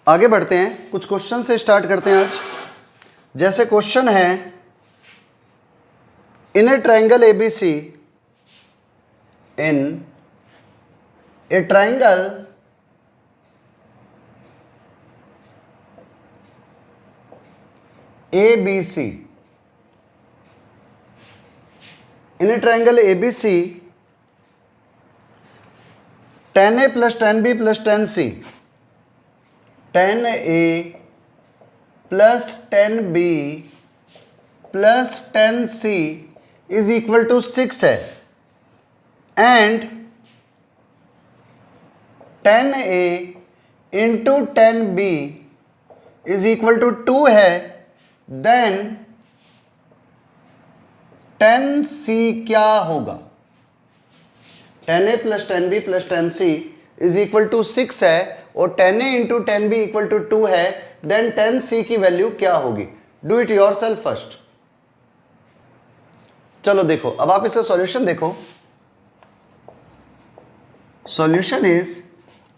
आगे बढ़ते हैं, कुछ क्वेश्चन से स्टार्ट करते हैं आज। जैसे क्वेश्चन है, in a triangle ABC, in a triangle ABC, in a triangle ABC, tan A plus tan B plus tan C, tan A plus tan B plus tan C is equal to 6 है, and tan A into tan B is equal to 2 है, then tan C क्या होगा? tan A plus tan B plus tan C is equal to 6 है और tan A into tan B equal to 2 है, then tan C की value क्या होगी? Do it yourself first. चलो देखो, अब आप इसका सॉल्यूशन देखो। सॉल्यूशन इज,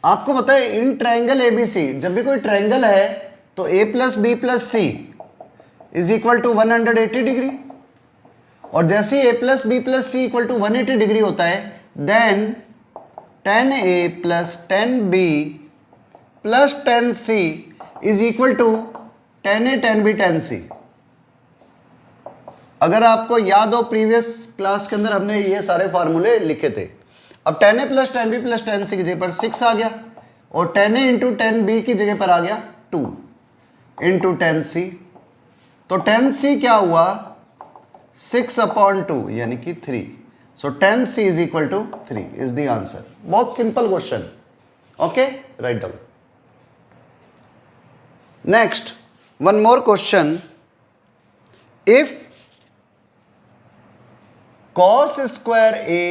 आपको पता है इन ट्राइंगल ABC, जब भी कोई ट्राइंगल है तो A plus B plus C is equal to 180 degree, और जैसे A plus B plus C equal to 180 degree होता है, then tan A plus tan B plus tan C is equal to tan A tan B tan C। अगर आपको याद हो, previous class के अंदर हमने ये सारे फार्मूले लिखे थे। अब tan A plus tan B plus tan C की जगह पर 6 आ गया, और tan A into tan B की जगह पर आ गया 2 इंटू tan C। तो tan C क्या हुआ? 6/2 यानी कि 3। So tan C is equal to 3 is the answer. बहुत simple question. Okay, right down. Next, one more question. If cos square A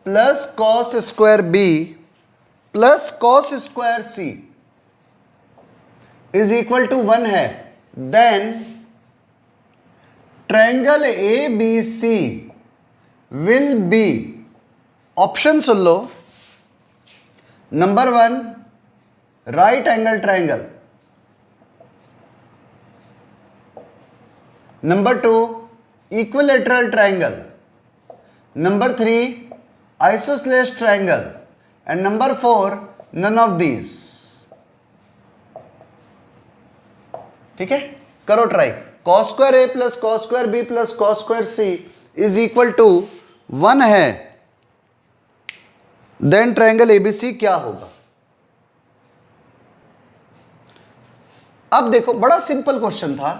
plus cos square B plus cos square C is equal to 1 है, then triangle ABC will be, option सुन लो। Number 1 right angle triangle, number 2 equilateral triangle, number 3 isosceles triangle, and number 4 none of these. ठीक है, करो try. cos square A plus cos square B plus cos square C is equal to 1 है, then triangle ABC क्या होगा? अब देखो, बड़ा simple question था।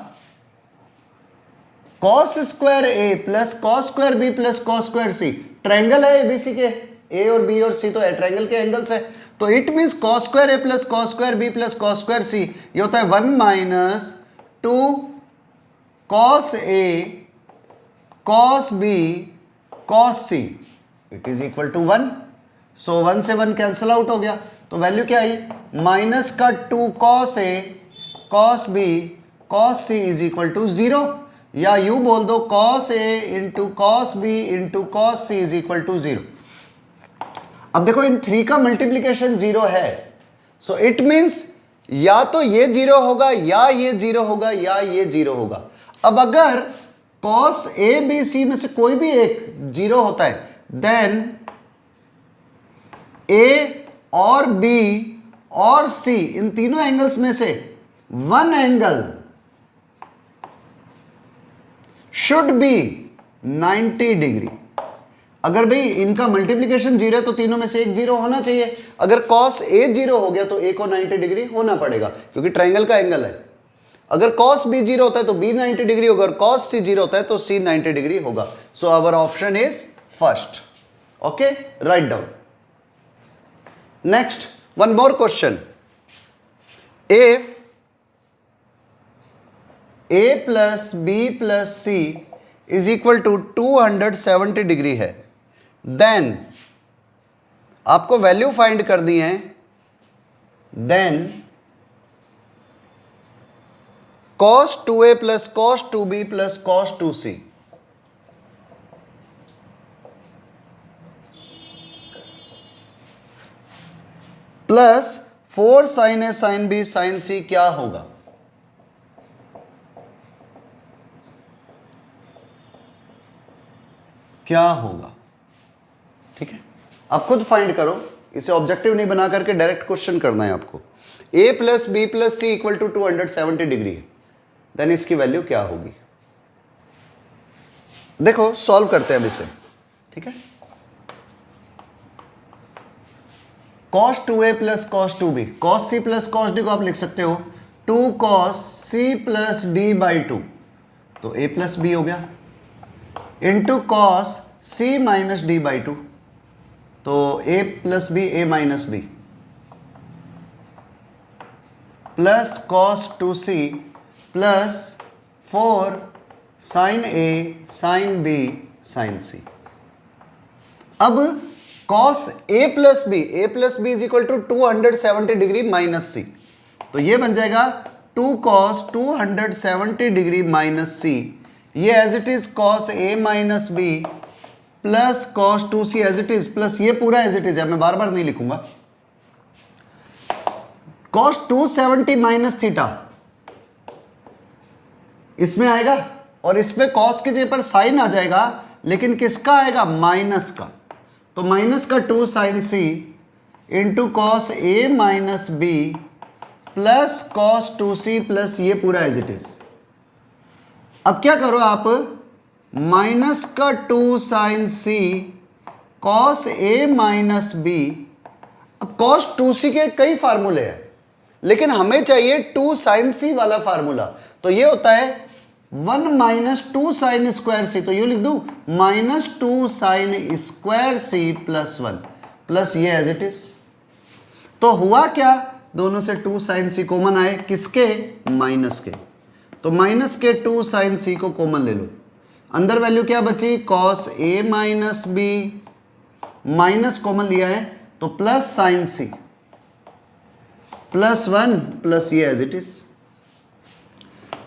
cos square A plus cos square B plus cos square C, triangle है ABC के, A और B और C तो ट्रायंगल के एंगल्स है, तो it means cos square A plus cos square B plus cos square C ये होता है 1 minus 2 cos A cos B cos C, it is equal to 1। So 1 से 1 कैंसल आउट हो गया, तो वैल्यू क्या आई? माइनस का 2 cos A cos B cos C is equal to 0, या यू बोल दो cos A into cos B into cos C is equal to 0। अब देखो, इन 3 का मल्टीप्लीकेशन 0 है, सो इट मीन्स या तो ये 0 होगा, या ये 0 होगा, या ये 0 होगा। अब अगर cos A B C में से कोई भी एक 0 होता है, देन A और B और C इन तीनों एंगल्स में से one angle should be 90 degree. अगर भाई इनका मल्टीप्लीकेशन 0 है तो तीनों में से एक 0 होना चाहिए। अगर cos A 0 हो गया तो A को 90 डिग्री होना पड़ेगा, क्योंकि ट्रायंगल का एंगल है। अगर cos B 0 होता है तो B 90 डिग्री होगा, और cos C 0 होता है तो C 90 डिग्री होगा। So our option is first. Okay, right down. Next, one more question. If A plus B plus C is equal to 270 degree है, देन आपको वैल्यू फाइंड कर दी है, then cos 2A plus cos 2B plus cos 2C plus 4 sine ए sine B sine C क्या होगा? क्या होगा? ठीक है, आप खुद फाइंड करो, इसे ऑब्जेक्टिव नहीं बना करके डायरेक्ट क्वेश्चन करना है आपको। a plus B plus c equal to 270 degree है, देन इसकी वैल्यू क्या होगी? देखो सॉल्व करते हैं अब इसे। ठीक है, cos 2a plus cos 2b, cos c plus cos d को आप लिख सकते हो 2 cos c plus d by 2, तो a प्लस b हो गया, into cos c minus d by 2, तो a plus b a minus b, plus cos 2c plus 4 sine a sine b sine c। अब cos a plus b is equal to 270 degree minus C, तो ये बन जाएगा 2 cos 270 degree minus c, ये as it is cos a minus b plus cos 2c as it is, plus ये पूरा as it is है, मैं बार बार नहीं लिखूंगा। cos 270 माइनस थीटा इसमें आएगा, और इसमें cos के जगह पर साइन आ जाएगा, लेकिन किसका आएगा? माइनस का, तो माइनस का 2 साइन सी इंटू कॉस ए minus B plus cos 2c plus ये पूरा एज इट इज। अब क्या करो आप, माइनस का 2 साइन सी कॉस ए माइनस बी। अब कॉस 2c के कई फार्मूले हैं, लेकिन हमें चाहिए 2 साइन सी वाला फार्मूला, तो ये होता है 1 माइनस 2 साइन स्क्वायर सी, तो यू लिख दूं minus 2 sine square c plus 1 plus ये एज इट इज। तो हुआ क्या, दोनों से 2 साइन सी कॉमन आए, किसके? माइनस के, तो माइनस के 2 साइन सी को कॉमन ले लो, अंदर वैल्यू क्या बची? कॉस ए माइनस बी, माइनस कॉमन लिया है तो plus sine C plus 1 plus ये as it is,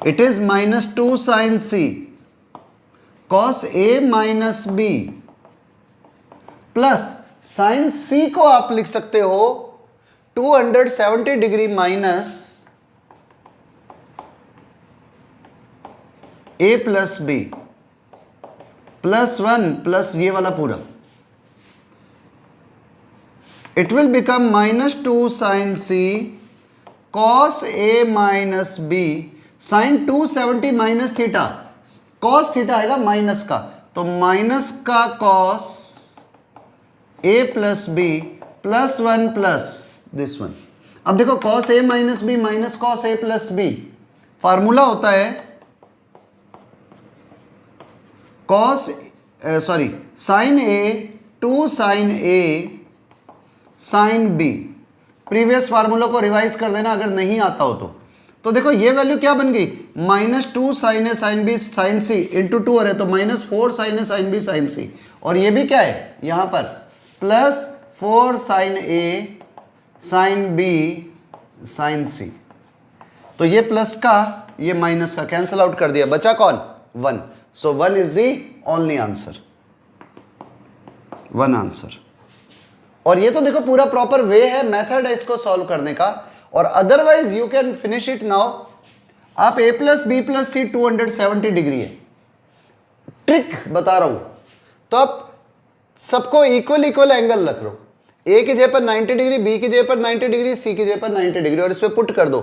it is minus 2 sine C cos A minus B plus sine C को आप लिख सकते हो 270 degree minus A plus B plus 1 plus ये वाला पूरा, it will become minus 2 sine C cos A minus B sine 270 minus theta, cos theta आएगा minus का, तो माइनस का cos A plus B plus 1 plus this one. अब देखो cos ए minus B minus cos ए plus b, formula होता है cos sorry sine a 2 sine A sine b. Previous formula को revise कर देना अगर नहीं आता हो तो देखो ये वैल्यू क्या बन गई, माइनस 2 साइन ए sine B sine C into 2 है, तो माइनस 4 साइन ए साइन बी साइन सी, और ये भी क्या है यहां पर प्लस 4 साइन ए साइन बी साइन सी, तो ये प्लस का ये माइनस का कैंसिल आउट कर दिया, बचा कौन? 1, so 1 is the only answer, 1 answer. और ये तो देखो पूरा प्रॉपर वे है, मेथड है इसको सॉल्व करने का, और otherwise you can finish it now. आप a plus B plus c 270 degree है, ट्रिक बता रहा हूं, तो आप सबको इक्वल इक्वल एंगल रख लो, a की जगह पर 90 डिग्री, b की जगह पर 90 डिग्री, c की जगह पर 90 डिग्री, और इस पे पुट कर दो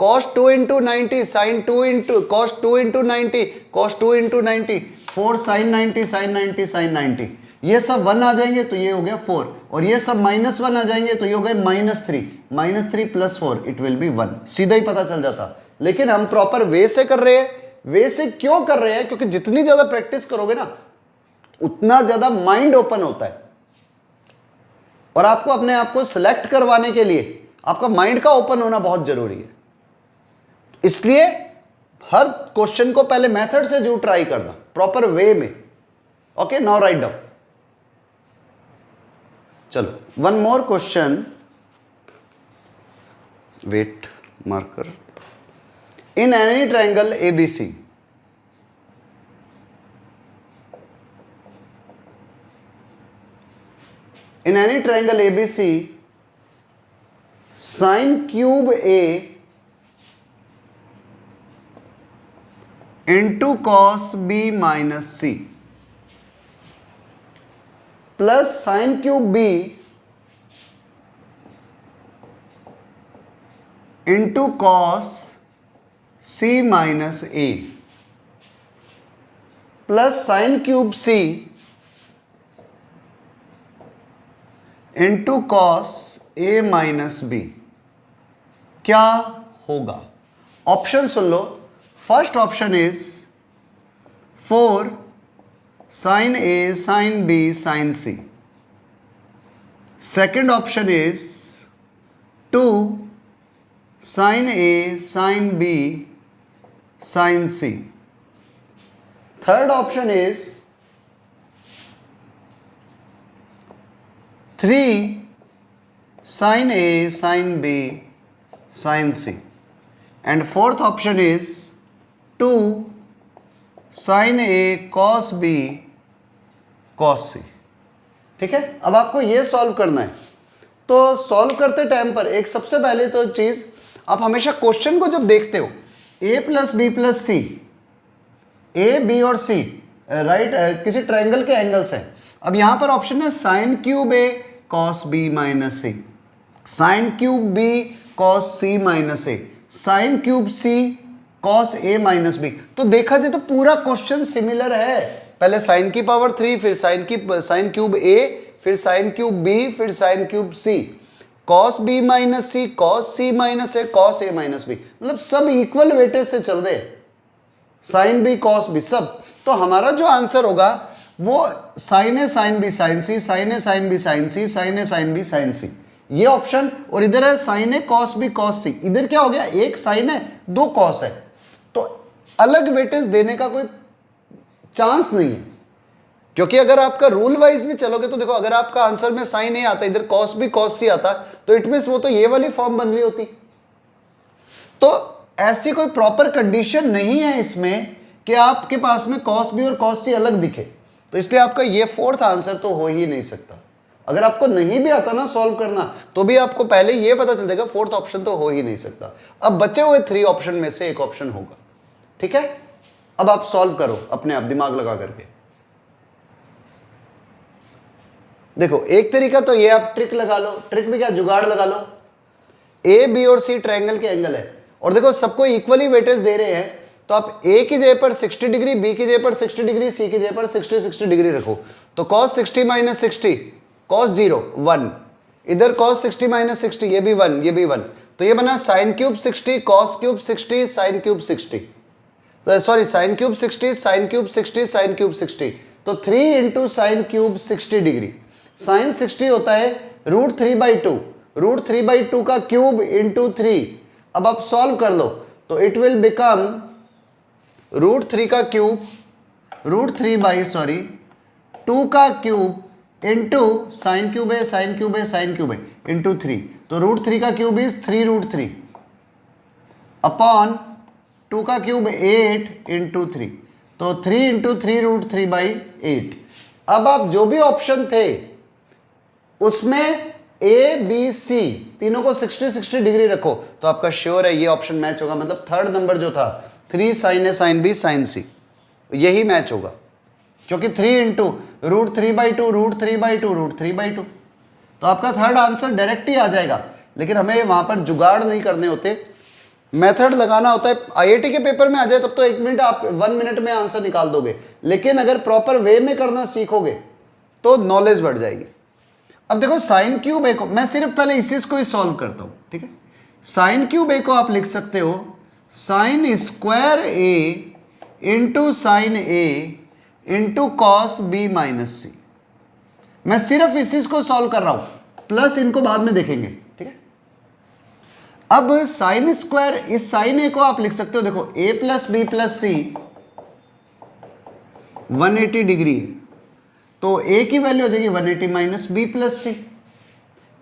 cos 2 into 90 sine 2 into cos 2 into 90 cos 2 into 90 4 sine 90 sine 90 sine 90, ये सब 1 आ जाएंगे तो ये हो गया 4, और ये सब -1 आ जाएंगे तो ये हो गए -3 प्लस 4 इट विल बी 1, सीधा ही पता चल जाता। लेकिन हम प्रॉपर वे से कर रहे हैं, वे से क्यों कर रहे हैं? क्योंकि जितनी ज्यादा प्रैक्टिस करोगे ना उतना ज्यादा माइंड ओपन होता है, और आपको अपने आप को सिलेक्ट करवाने के लिए आपका माइंड का ओपन होना बहुत जरूरी है। इसलिए हर क्वेश्चन को पहले मेथड से जरूर ट्राई करना, प्रॉपर वे में। Okay, now right down. चलो one more question, wait marker, in any triangle ABC sine cube A into cos B minus C plus sine cube B into cos C minus A plus sine cube C into cos A minus B. क्या होगा? Option सुन लो। First option is 4 sine A sine B sine C. Second option is 2 sine A sine B sine C. Third option is 3 sin A sin B sin C, and fourth option is 2 sin A cos B cos C। ठीक है, अब आपको ये solve करना है। तो solve करते time पर एक सबसे पहले तो चीज, आप हमेशा क्वेश्चन को जब देखते हो a plus B plus c, a b और सी राइट किसी ट्रायंगल के एंगल्स हैं। अब यहां पर ऑप्शन है sine cube a cos B minus C, sine cube b cos C minus A, sine cube c cos A minus b. तो देखा जाए तो पूरा क्वेश्चन सिमिलर है। पहले साइन की पावर 3, फिर साइन क्यूब ए, फिर साइन क्यूब बी, फिर sign cube c, cos B minus सी, कॉस सी माइनस ए, कॉस ए माइनस बी, मतलब सब इक्वल वेटेज से चल रहे, साइन बी कॉस बी सब। तो हमारा जो आंसर होगा वो साइन ए sine B sine C, sine ए sine B sine C, sine ए साइन बी साइन सी, ये ऑप्शन। और इधर है साइन ए कॉस बी कॉस सी। इधर क्या हो गया, एक साइन है दो कॉस है, तो अलग वेटेज देने का कोई चांस नहीं है। क्योंकि अगर आपका रूल वाइज भी चलोगे तो देखो, अगर आपका आंसर में साइन ए आता, इधर कॉस बी कॉस सी आता, तो इट मींस वो तो ये वाली फॉर्म बन रही होती। तो ऐसी कोई प्रॉपर कंडीशन नहीं है इसमें कि आपके पास में कॉस बी और कॉस सी अलग दिखे। तो इसलिए आपका ये फोर्थ आंसर तो हो ही नहीं सकता। अगर आपको नहीं भी आता ना सॉल्व करना, तो भी आपको पहले ये पता चल जाएगा फोर्थ ऑप्शन तो हो ही नहीं सकता। अब बचे हुए 3 ऑप्शन में से एक ऑप्शन होगा। ठीक है, अब आप सॉल्व करो अपने आप दिमाग लगा करके। देखो एक तरीका तो ये, आप ट्रिक लगा लो। ट्रिक में क्या, जुगाड़ लगा लो। ए बी और सी ट्रायंगल के एंगल है और देखो सबको इक्वली वेटेज दे रहे हैं, तो आप ए की जगह पर 60 डिग्री, बी की जगह पर 60 डिग्री, सी की जगह पर 60 डिग्री रखो। तो cos 60 माइनस 60, cos 0 1, इधर cos 60 माइनस 60, ये भी 1, ये भी 1। तो ये बना sine cube 60 cos cube 60 sine cube 60, sorry sine cube 60 sine cube 60 sine cube 60। तो 3 into sine cube 60 degree. Sine 60 होता है √3/2, √3/2 का क्यूब इंटू 3। अब आप सॉल्व कर लो तो इट विल बिकम √3 का क्यूब, √2 का क्यूब इंटू साइन क्यूब है साइन क्यूब है साइन क्यूब है इंटू 3। तो √3 का क्यूब इज 3√3 अपॉन 2 का क्यूब 8 इंटू 3। तो 3 इंटू 3√3/8। अब आप जो भी ऑप्शन थे उसमें ए बी सी तीनों को 60 डिग्री रखो, तो आपका श्योर है ये ऑप्शन मैच होगा। मतलब थर्ड नंबर जो था 3 साइन ए साइन बी साइन सी, यही मैच होगा। क्योंकि 3 इंटू √3/2 √3/2 √3/2, तो आपका थर्ड आंसर डायरेक्ट ही आ जाएगा। लेकिन हमें वहां पर जुगाड़ नहीं करने होते, मेथड लगाना होता है। आईआईटी के पेपर में आ जाए तब तो 1 मिनट, आप 1 मिनट में आंसर निकाल दोगे। लेकिन अगर प्रॉपर वे में करना सीखोगे तो नॉलेज बढ़ जाएगी। अब देखो साइन क्यूब ए को मैं सिर्फ पहले इस चीज को ही सॉल्व करता हूं। ठीक है, साइन क्यूब ए को आप लिख सकते हो sign square A into sine a into cos B minus सी। मैं सिर्फ इस चीज को सॉल्व कर रहा हूं, प्लस इनको बाद में देखेंगे। ठीक है, अब साइन स्क्वायर, इस साइन ए को आप लिख सकते हो, देखो A plus B plus C 180 degree, तो ए की वैल्यू हो जाएगी 180 minus B plus C,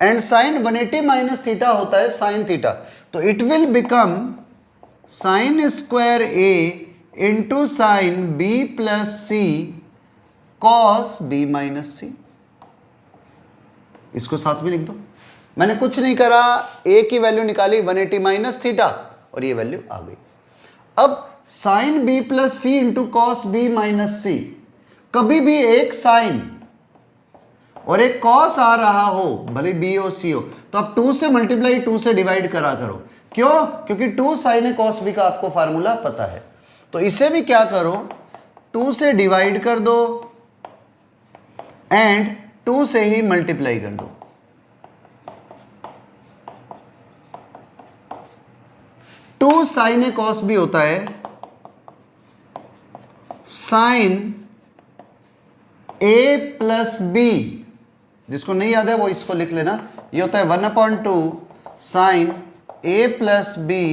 and sine 180 minus theta होता है साइन थीटा। तो it will become sine square A into sine B plus C cos B minus C. इसको साथ में लिख दो। मैंने कुछ नहीं करा, a की वैल्यू निकाली 180 माइनस थीटा और ये वैल्यू आ गई। अब साइन b प्लस सी इंटू कॉस बी माइनस सी, कभी भी एक साइन और एक कॉस आ रहा हो, भले बी हो सी हो, तो आप 2 से मल्टीप्लाई 2 से डिवाइड करा करो। क्यों? क्योंकि 2 साइन ए कॉस बी का आपको फार्मूला पता है। तो इसे भी क्या करो, 2 से डिवाइड कर दो एंड 2 से ही मल्टीप्लाई कर दो। टू साइन ए कॉस बी होता है साइन ए प्लस बी, जिसको नहीं याद है वो इसको लिख लेना, ये होता है 1/2 sign A plus B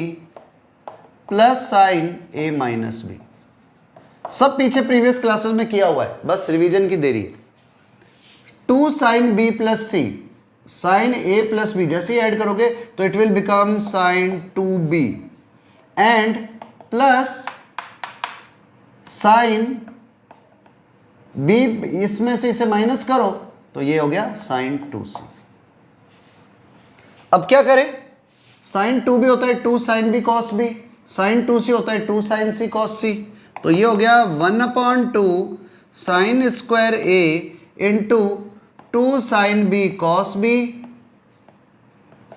plus sine A minus B. सब पीछे प्रीवियस क्लासेस में किया हुआ है, बस रिवीजन की देरी है। 2 sine B plus c, sine ए प्लस बी जैसे ही ऐड करोगे तो it will become sine 2b and plus sine b, इसमें से इसे माइनस करो तो ये हो गया साइन 2c। अब क्या करें, साइन 2b होता है 2 sine B cos B, sine 2c होता है 2 साइन सी कॉस सी, तो ये हो गया 1/2 साइन स्क्वायर ए into 2 sine B cos B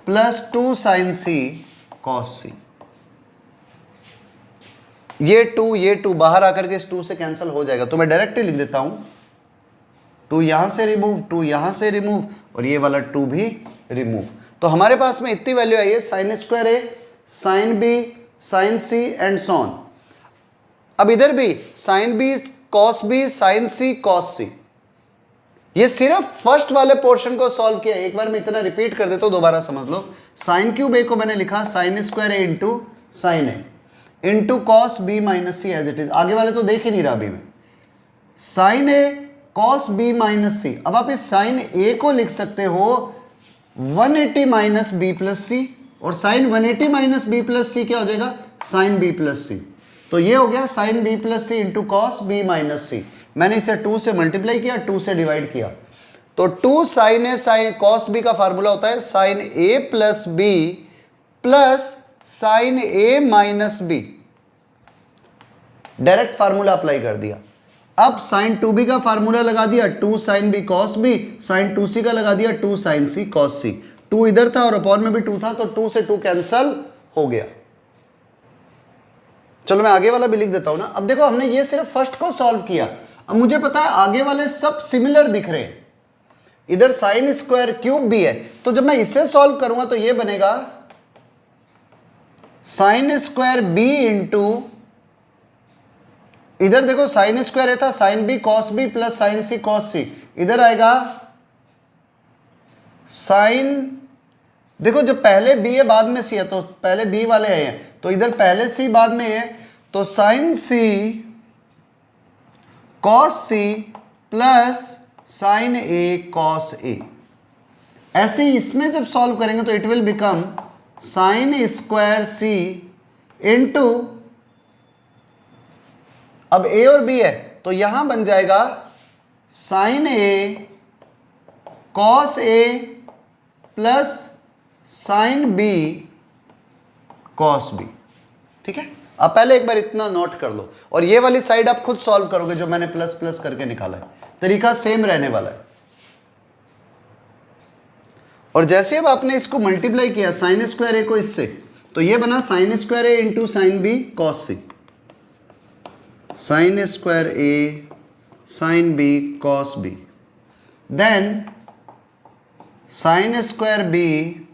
plus 2 sine C cos C. ये 2 बाहर आकर के इस 2 से कैंसिल हो जाएगा, तो मैं डायरेक्ट ही लिख देता हूं 2 यहां से रिमूव, 2 यहां से रिमूव और ये वाला 2 भी रिमूव। तो हमारे पास में इतनी वैल्यू आई है, sine square A, sine B, sine C and so on. अब इधर भी sine B cos B, sine C cos C. ये सिर्फ फर्स्ट वाले पोर्शन को सॉल्व किया। एक बार मैं इतना रिपीट कर देता हूं, दोबारा समझ लो। साइन क्यूब ए को मैंने लिखा sine square A into sine a into cos B minus c as it is. आगे वाले तो देख ही नहीं रहा अभी में। साइन ए कॉस बी माइनस सी, अब आप इस साइन ए को लिख सकते हो 180 माइनस बी प्लस सी, और साइन 180 माइनस बी प्लस सी क्या हो जाएगा, साइन बी प्लस सी। तो ये हो गया साइन बी प्लस सी इंटू कॉस बी माइनस सी। मैंने इसे 2 से मल्टीप्लाई किया, 2 से डिवाइड किया, तो 2 साइन ए साइन कॉस बी का फार्मूला होता है sine A plus B plus sine A minus B. Direct formula apply कर दिया। अब साइन 2b का फार्मूला लगा दिया 2 sine B cos B, sine 2c का लगा दिया 2 साइन सी कॉस सी। 2 इधर था और अपॉन में भी 2 था, तो 2 से 2 कैंसल हो गया। चलो मैं आगे वाला भी लिख देता हूं ना। अब देखो हमने ये सिर्फ फर्स्ट को सॉल्व किया, अब मुझे पता है आगे वाले सब सिमिलर दिख रहे हैं। इधर साइन स्क्वायर क्यूब भी है, तो जब मैं इसे सॉल्व करूंगा तो ये बनेगा साइन स्क्वायर बी इंटू, इधर देखो साइन स्क्वायर है था sine B cos B plus sine C cos C, इधर आएगा साइन, देखो जब पहले बी है बाद में सी है तो पहले बी वाले हैं, तो इधर पहले सी बाद में है, तो sine C cos C plus sine A cos A. ऐसे ही इसमें जब सॉल्व करेंगे तो it will become sine square C into, अब ए और बी है तो यहां बन जाएगा साइन ए कॉस ए plus sine B cos B. ठीक है, अब पहले एक बार इतना नोट कर लो, और ये वाली साइड आप खुद सॉल्व करोगे जो मैंने प्लस प्लस करके निकाला है, तरीका सेम रहने वाला है। और जैसे अब आपने इसको मल्टीप्लाई किया साइन स्क्वायर ए को इससे, तो ये बना sine square A into sine B cos C, sine square A sine B cos B, then sine square B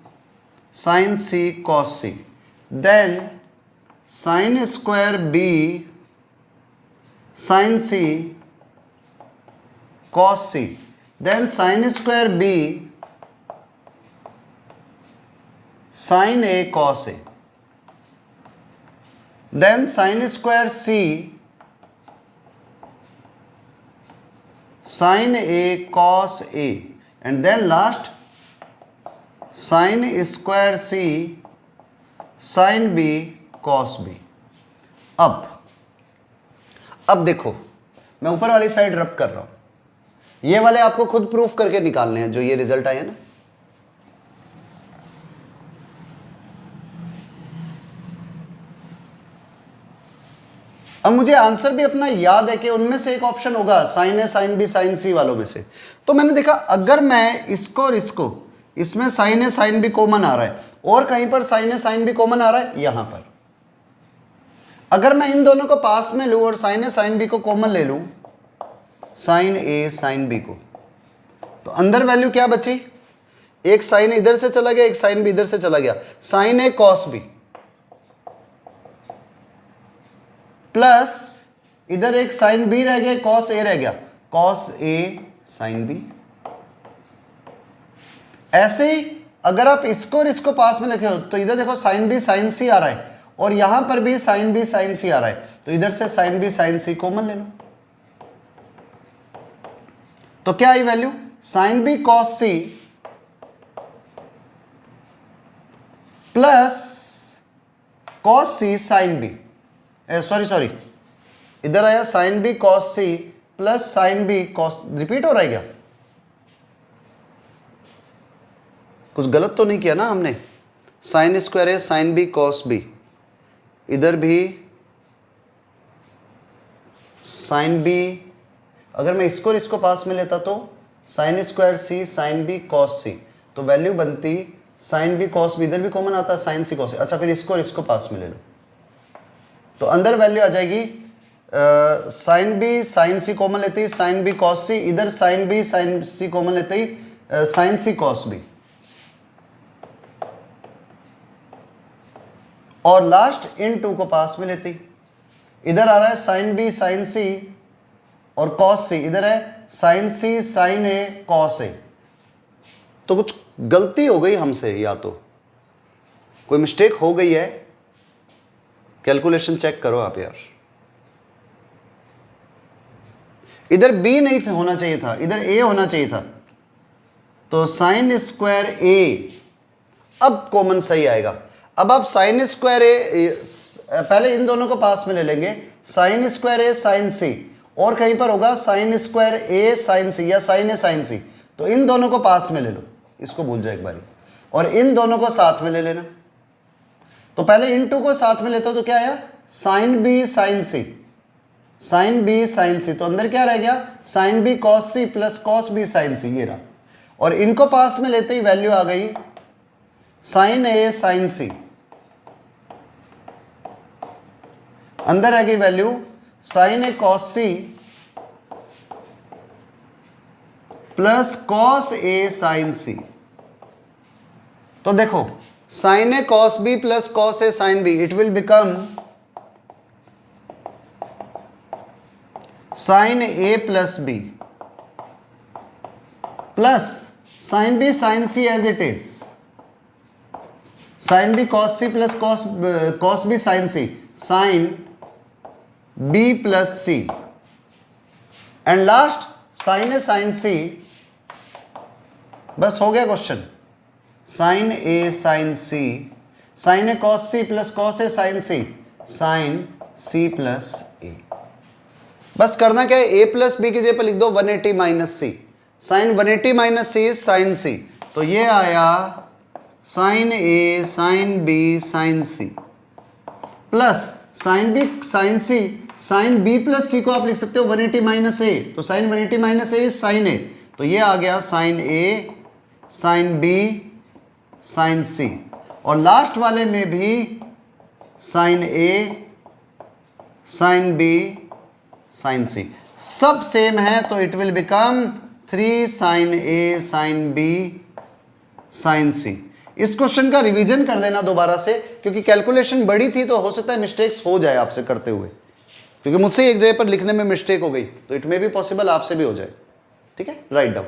sine C cos C, then sine square B sine C cos c, then sin square b sin a cos a, then sin square c sin a cos a, and then last sin square c sin b cos b। अब देखो मैं ऊपर वाली side रब कर रहा हूं, ये वाले आपको खुद प्रूफ करके निकालने हैं जो ये रिजल्ट आए ना। अब मुझे आंसर भी अपना याद है कि उनमें से एक ऑप्शन होगा साइन ए साइन बी साइन सी वालों में से। तो मैंने देखा अगर मैं इसको और इसको, इसमें साइन ए साइन बी कॉमन आ रहा है और कहीं पर साइन ए साइन बी कॉमन आ रहा है, यहां पर अगर मैं इन दोनों को पास में लूं और साइन ए साइन बी को कॉमन ले लूं, साइन ए साइन बी को, तो अंदर वैल्यू क्या बची, एक साइन इधर से चला गया, एक साइन बी इधर से चला गया, साइन ए कॉस बी प्लस इधर एक साइन बी रह गया, कॉस ए रह गया, कॉस ए साइन बी। ऐसे ही अगर आप इसको और इसको पास में लिखे हो तो इधर देखो साइन बी साइन सी आ रहा है और यहां पर भी साइन बी साइन सी आ रहा है, तो इधर से sine B sine C common ले लो। तो क्या आई value, sine B cos C plus cos C sine B, sorry इधर आया sine B cos C plus sine B cos, repeat हो रहा है क्या, कुछ गलत तो नहीं किया ना हमने, साइन स्क्वायर है साइन बी कॉस बी, इधर भी साइन बी, अगर मैं इसको और इसको पास में लेता तो साइन स्क्वायर सी साइन बी कॉस सी, तो वैल्यू बनती साइन बी कॉस बी, इधर भी कॉमन आता है साइन सी कॉस सी। अच्छा फिर इसको और इसको पास में ले लो तो अंदर वैल्यू आ जाएगी sign B sine C common लेते ही साइन बी कॉस सी, इधर sign B sine C common लेते ही साइन सी कॉस बी, और लास्ट इन टू को पास में लेते ही इधर आ रहा है साइन बी साइन सी और कॉस सी, इधर है साइन सी साइन ए कॉस ए। तो कुछ गलती हो गई हमसे, या तो कोई मिस्टेक हो गई है, कैलकुलेशन चेक करो आप यार। इधर बी नहीं होना चाहिए था, इधर ए होना चाहिए था, तो साइन स्क्वायर ए अब कॉमन सही आएगा। अब आप साइन स्क्वायर ए, पहले इन दोनों को पास में ले लेंगे, sign square A sine C, और कहीं पर होगा साइन स्क्वायर ए साइन सी या साइन ए साइन सी, तो इन दोनों को पास में ले लो, इसको भूल जाओ एक बारी, और इन दोनों को साथ में ले लेना। तो पहले इन टू को साथ में लेते हो तो क्या आया, sine B sine C, sine B sine C, तो अंदर क्या रह गया, sine B cos C plus cos B sine C, ये रहा, और इनको पास में लेते ही वैल्यू आ गई साइन ए साइन सी, अंदर आ गई value sine A cos C plus cos A sine C. तो देखो sine A cos B plus cos A sine B, it will become sine A plus B plus sine B sine C as it is, sine B cos C plus cos B sine C, sine B plus C, and last sine A sine C. बस हो गया question, sine A sine C, sine A cos C plus cos A sine C, sine C plus ए। बस करना क्या है, ए plus B की जगह पर लिख दो 180 माइनस सी, साइन 180 माइनस सी साइन सी, तो ये आया साइन ए sine B sine C plus sine B sine C, sine B plus C को आप लिख सकते हो 180 माइनस ए, तो sine 180 minus A sine A, तो ये आ गया साइन ए साइन बी साइन सी, और लास्ट वाले में भी साइन ए साइन बी साइन सी, सब सेम है, तो it will become 3 sine A sine B sine C. इस क्वेश्चन का रिवीजन कर देना दोबारा से, क्योंकि कैलकुलेशन बड़ी थी तो हो सकता है मिस्टेक्स हो जाए आपसे करते हुए, क्योंकि मुझसे एक जगह पर लिखने में मिस्टेक हो गई, तो इट मे बी पॉसिबल आपसे भी हो जाए। ठीक है, राइट डाउन।